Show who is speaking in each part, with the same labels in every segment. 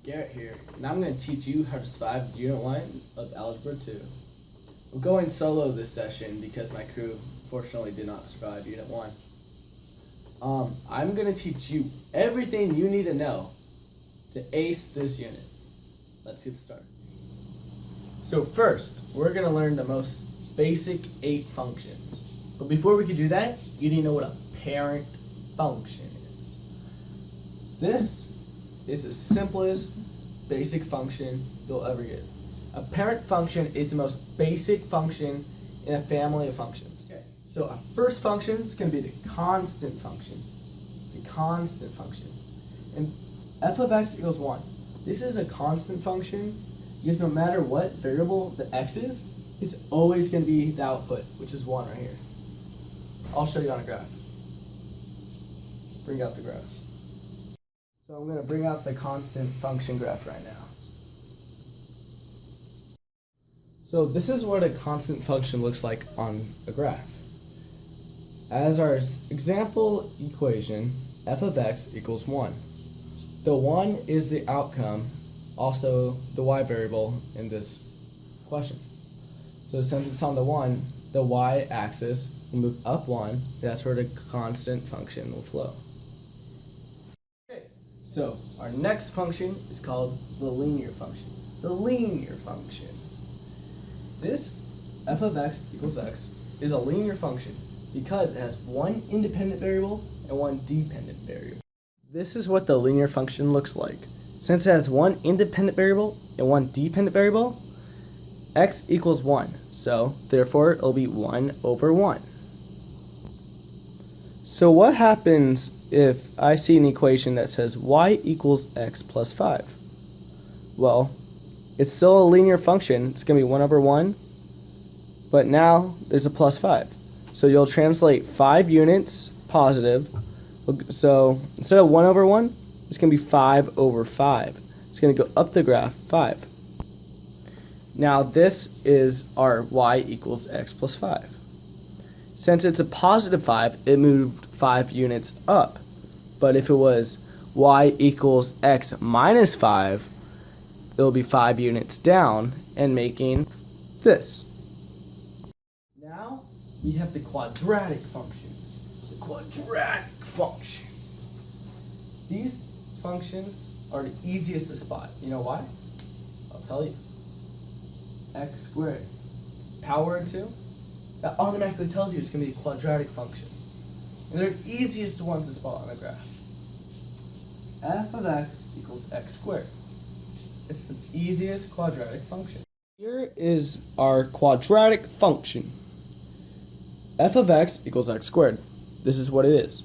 Speaker 1: Garrett here, and I'm going to teach you how to survive Unit 1 of Algebra 2. I'm going solo this session because my crew fortunately did not survive Unit 1. I'm going to teach you everything you need to know to ace this unit. Let's get started. So first, we're going to learn the most basic 8 functions. But before we can do that, you need to know what a parent function is. This is the simplest basic function you'll ever get. A parent function is the most basic function in a family of functions. Okay. So our first function is going to be the constant function. The constant function. And f of x equals 1. This is a constant function because no matter what variable the x is, it's always going to be the output, which is 1 right here. I'll show you on a graph. Bring out the graph. So I'm going to bring out the constant function graph right now. So this is what a constant function looks like on a graph. As our example equation, f of x equals 1. The 1 is the outcome, also the y variable in this question. So since it's on the 1, the y-axis will move up 1, that's where the constant function will flow. So our next function is called the linear function. The linear function. This f of x equals x is a linear function because it has one independent variable and one dependent variable. This is what the linear function looks like. Since it has one independent variable and one dependent variable, x equals 1. So therefore it'll be 1 over 1. So what happens if I see an equation that says y equals x plus 5? Well, it's still a linear function. It's going to be 1 over 1, but now there's a plus 5. So you'll translate 5 units positive. So instead of 1 over 1, it's going to be 5 over 5. It's going to go up the graph 5. Now this is our y equals x plus 5. Since it's a positive 5, it moved 5 units up. But if it was y equals x minus 5, it'll be 5 units down and making this. Now we have the quadratic function. The quadratic function. These functions are the easiest to spot. You know why? I'll tell you. X squared. Power of 2. That automatically tells you it's going to be a quadratic function. And they're the easiest ones to spot on a graph. F of x equals x squared. It's the easiest quadratic function. Here is our quadratic function. F of x equals x squared. This is what it is.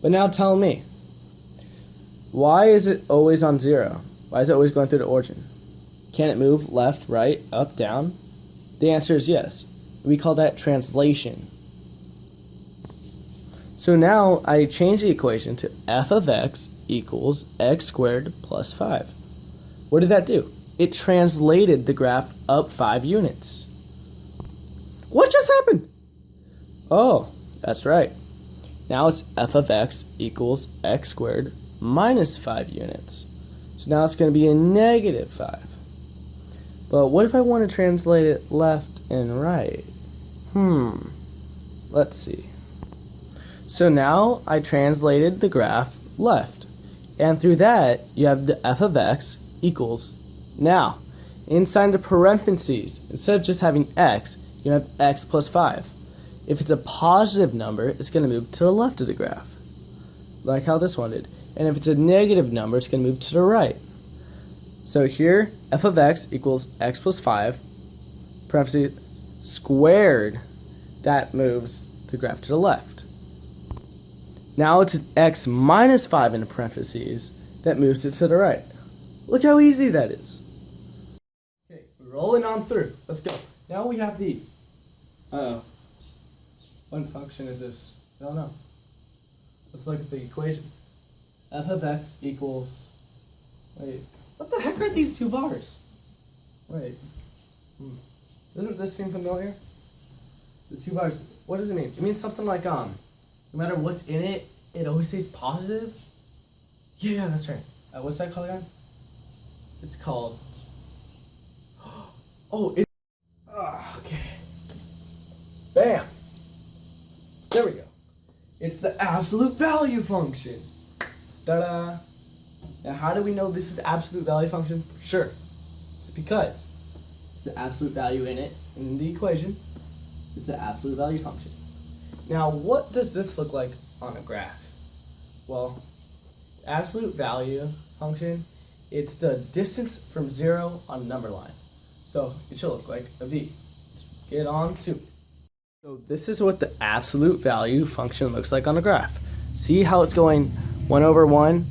Speaker 1: But now tell me, why is it always on 0? Why is it always going through the origin? Can it move left, right, up, down? The answer is yes. We call that translation. So now I change the equation to f of x equals x squared plus 5. What did that do? It translated the graph up 5 units. What just happened? Oh, that's right. Now it's f of x equals x squared minus 5 units. So now it's going to be a negative 5. But what if I want to translate it left and right? Let's see. So now I translated the graph left. And through that, you have the f of x equals. Now, inside the parentheses, instead of just having x, you're going to have x plus 5. If it's a positive number, it's going to move to the left of the graph, like how this one did. And if it's a negative number, it's going to move to the right. So here, f of x equals x plus 5, parentheses, squared. That moves the graph to the left. Now it's an x minus 5 in the parentheses. That moves it to the right. Look how easy that is. Okay, rolling on through. Let's go. Now we have the... what function is this? I don't know. Let's look at the equation. F of x equals... Wait, what the heck are these 2 bars? Wait. Doesn't this seem familiar? The 2 bars, what does it mean? It means something like, no matter what's in it, it always stays positive? Yeah, that's right. What's that called again? It's called, oh, it's, okay. Bam. There we go. It's the absolute value function. Ta-da. Now, how do we know this is the absolute value function? Sure. It's because it's the absolute value in it, in the equation. It's the absolute value function. Now, what does this look like on a graph? Well, absolute value function, it's the distance from 0 on a number line. So it should look like a V. Let's get on to it. So this is what the absolute value function looks like on a graph. See how it's going 1 over 1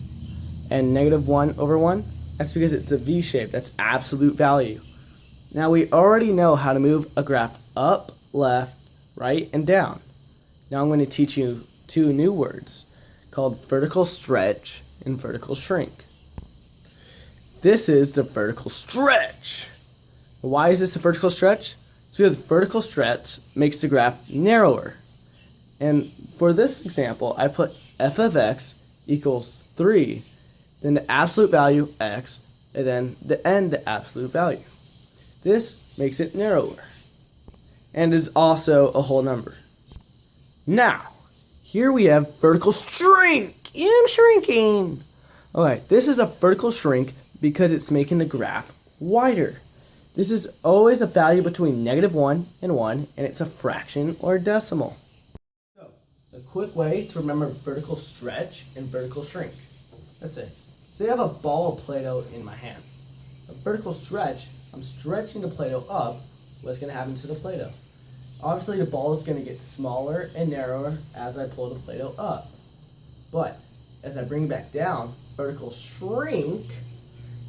Speaker 1: and negative 1 over 1? That's because it's a V shape. That's absolute value. Now we already know how to move a graph up, left, right, and down. Now I'm going to teach you two new words called vertical stretch and vertical shrink. This is the vertical stretch. Why is this a vertical stretch? It's because vertical stretch makes the graph narrower. And for this example, I put f of x equals 3, then the absolute value x, and then the end the absolute value. This makes it narrower and is also a whole number. Now, here we have vertical shrink. I'm shrinking. Okay, this is a vertical shrink because it's making the graph wider. This is always a value between negative 1 and 1, and it's a fraction or a decimal. So, a quick way to remember vertical stretch and vertical shrink. Let's say I have a ball of Play-Doh in my hand. A vertical stretch, I'm stretching the Play-Doh up. What's going to happen to the Play-Doh? Obviously, the ball is going to get smaller and narrower as I pull the Play-Doh up. But as I bring it back down, vertical shrink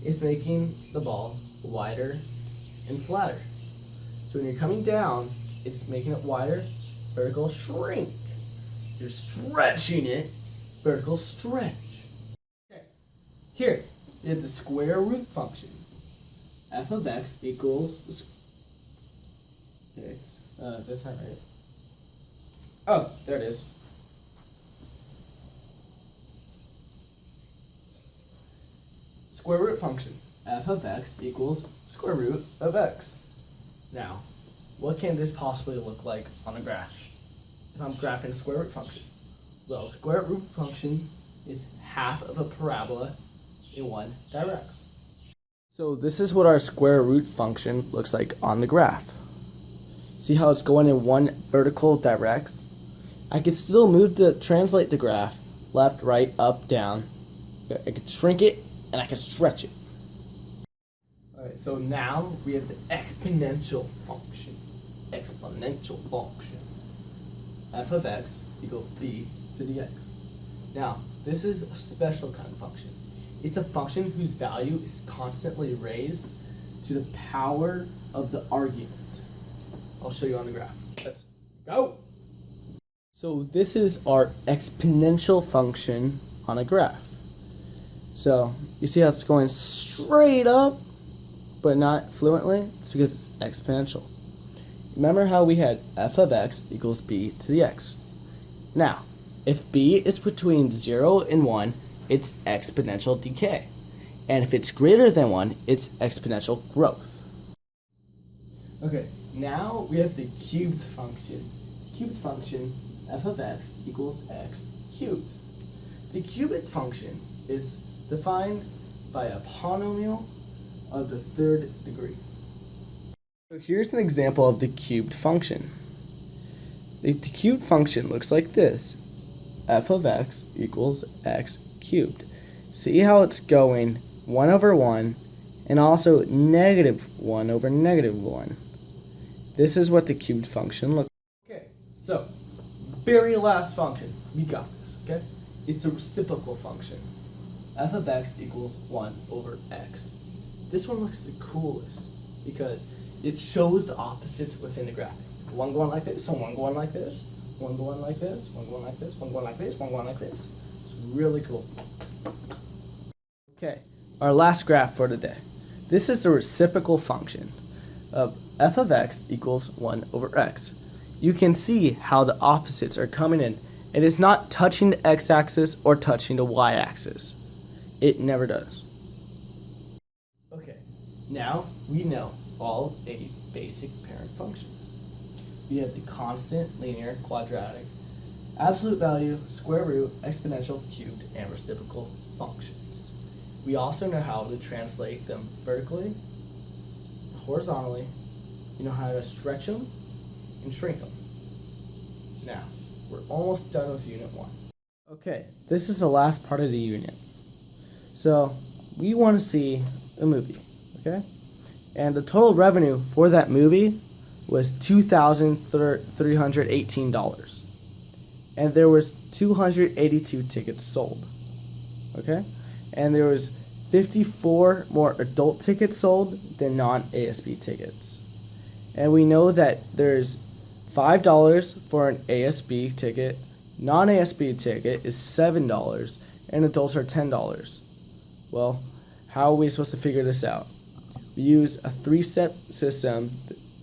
Speaker 1: is making the ball wider and flatter. So when you're coming down, it's making it wider, vertical shrink. You're stretching it, vertical stretch. Okay. Here, you have the square root function. F of x equals, okay, that's not right. Oh, there it is. Square root function. F of x equals square root of x. Now, what can this possibly look like on a graph if I'm graphing a square root function? Well, square root function is half of a parabola in one direction. So this is what our square root function looks like on the graph. See how it's going in one vertical direction? I could still translate the graph left, right, up, down. I could shrink it and I could stretch it. Alright, so now we have the exponential function. Exponential function. F of x equals b to the x. Now, this is a special kind of function. It's a function whose value is constantly raised to the power of the argument. I'll show you on the graph. Let's go! So this is our exponential function on a graph. So you see how it's going straight up, but not fluently? It's because it's exponential. Remember how we had f of x equals b to the x. Now, if b is between 0 and 1, it's exponential decay. And if it's greater than 1, it's exponential growth. Okay, now we have the cubed function. Cubed function, f of x equals x cubed. The cubed function is defined by a polynomial of the third degree. So here's an example of the cubed function. The cubed function looks like this. F of x equals x cubed. See how it's going 1 over 1 and also negative 1 over negative 1. This is what the cubed function looks like. Okay, so very last function. We got this, okay? It's a reciprocal function. F of x equals 1 over x. This one looks the coolest because it shows the opposites within the graph. One going like this, and one going like this, one going like this, one going like this, one going like this, one going like this. It's really cool. Okay, our last graph for today. This is the reciprocal function of f of x equals 1 over x. You can see how the opposites are coming in. It is not touching the x-axis or touching the y-axis. It never does. Now we know all 8 basic parent functions. We have the constant, linear, quadratic, absolute value, square root, exponential, cubed, and reciprocal functions. We also know how to translate them vertically, horizontally. You know how to stretch them and shrink them. Now, we're almost done with Unit 1. Okay, this is the last part of the unit. So, we want to see a movie, okay? And the total revenue for that movie was $2,318. And there was 282 tickets sold, okay? And there was 54 more adult tickets sold than non-ASB tickets. And we know that there's $5 for an ASB ticket, non-ASB ticket is $7, and adults are $10. Well, how are we supposed to figure this out? We use a 3-step system,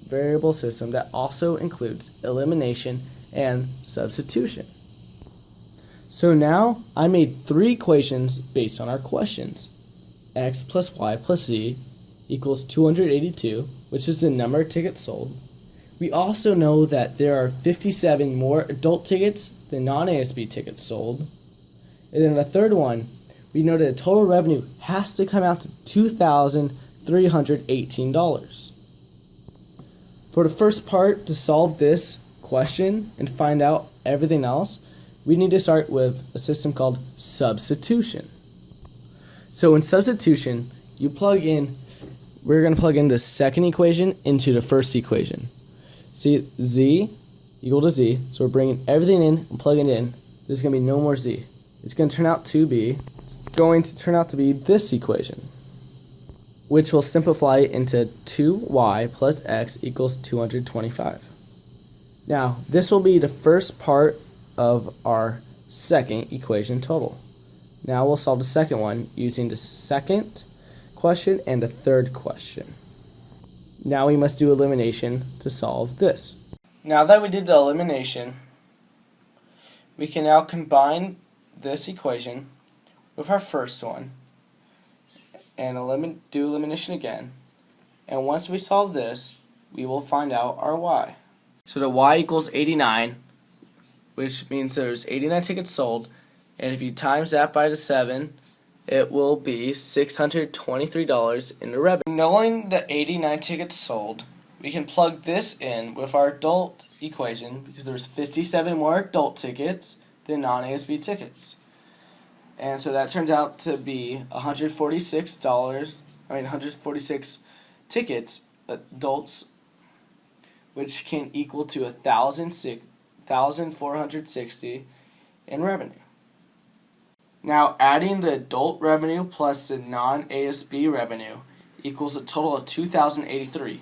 Speaker 1: variable system, that also includes elimination and substitution. So now I made 3 equations based on our questions. X plus Y plus Z equals 282, which is the number of tickets sold. We also know that there are 57 more adult tickets than non-ASB tickets sold. And then the third one, we know that the total revenue has to come out to $2,318. For the first part, to solve this question and find out everything else, we need to start with a system called substitution. So in substitution, we're going to plug in the second equation into the first equation. See, z equal to z, so we're bringing everything in and plugging it in. There's going to be no more z. It's going to turn out to be this equation, which will simplify into 2y plus x equals 225. Now, this will be the first part of our second equation total. Now we'll solve the second one using the second question and the third question. Now we must do elimination to solve this. Now that we did the elimination, we can now combine this equation with our first one and do elimination again. And once we solve this, we will find out our y. So the y equals 89, which means there's 89 tickets sold, and if you times that by the 7, it will be $623 in the revenue. Knowing the 89 tickets sold, we can plug this in with our adult equation because there's 57 more adult tickets than non-ASB tickets. And so that turns out to be $146 tickets, adults, which can equal to $1,460 in revenue. Now, adding the adult revenue plus the non-ASB revenue equals a total of $2,083,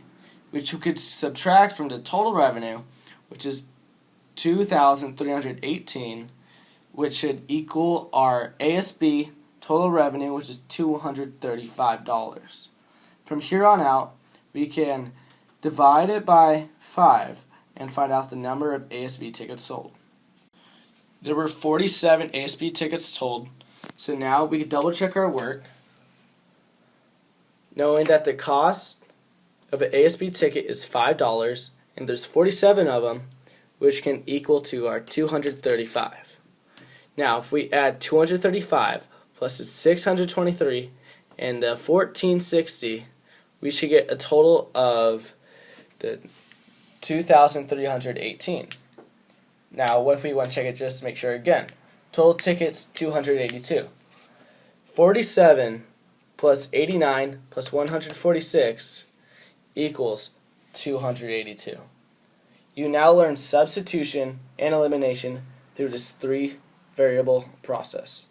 Speaker 1: which we could subtract from the total revenue, which is $2,318, which should equal our ASB total revenue, which is $235. From here on out, we can divide it by 5 and find out the number of ASB tickets sold. There were 47 ASB tickets sold, so now we can double check our work, knowing that the cost of an ASB ticket is $5, and there's 47 of them, which can equal to our 235. Now, if we add 235 plus the 623 and the 1460, we should get a total of the 2,318. Now, what if we want to check it just to make sure again? Total tickets, 282. 47 plus 89 plus 146 equals 282. You now learn substitution and elimination through this 3-variable process.